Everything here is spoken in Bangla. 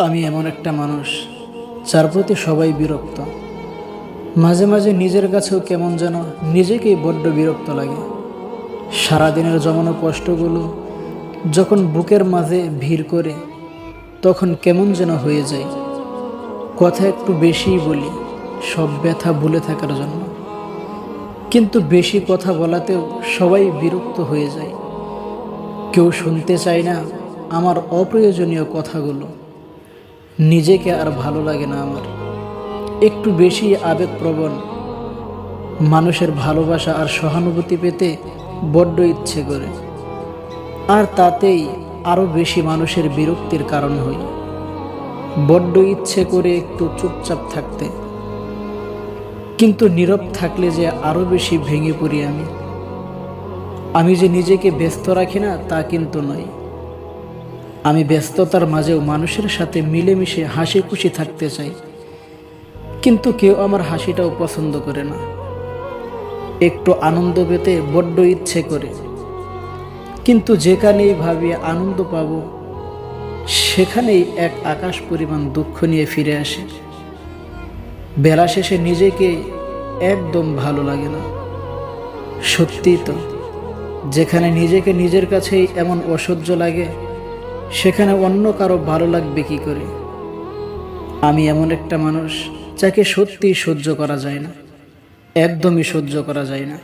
আমি এমন একটা মানুষ যার প্রতি সবাই বিরক্ত। মাঝে মাঝে নিজের কাছেও কেমন যেন নিজেকেই বড্ড বিরক্ত লাগে। সারাদিনের জমানো কষ্টগুলো যখন বুকের মাঝে ভিড় করে তখন কেমন যেন হয়ে যায়। কথা একটু বেশিই বলি সব ব্যথা ভুলে থাকার জন্য, কিন্তু বেশি কথা বলাতেও সবাই বিরক্ত হয়ে যায়। কেউ শুনতে চায় না আমার অপ্রয়োজনীয় কথাগুলো। নিজেকে আর ভালো লাগে না আমার, একটু বেশি আবেগপ্রবণ। মানুষের ভালোবাসা আর সহানুভূতি পেতে বড্ড ইচ্ছে করে, আর তাতেই আরও বেশি মানুষের বিরক্তির কারণ হই। বড্ড ইচ্ছে করে একটু চুপচাপ থাকতে, কিন্তু নীরব থাকলে যে আরও বেশি ভেঙে পড়ি আমি যে নিজেকে ব্যস্ত রাখি না তা কিন্তু নয়। আমি ব্যস্ততার মাঝেও মানুষের সাথে মিলেমিশে হাসি খুশি থাকতে চাই, কিন্তু কেউ আমার হাসিটাও পছন্দ করে না। একটু আনন্দ পেতে বড্ড ইচ্ছে করে, কিন্তু যেখানেই ভাবি আনন্দ পাব সেখানেই এক আকাশ পরিমাণ দুঃখ নিয়ে ফিরে আসে। বেলা শেষে নিজেকে একদম ভালো লাগে না। সত্যি তো, যেখানে নিজেকে নিজের কাছেই এমন অসহ্য লাগে সেখানে অন্য কারো ভালো লাগবে কি করে। আমি এমন একটা মানুষ যাকে সত্যিই সহ্য করা যায় না, একদমই সহ্য করা যায় না।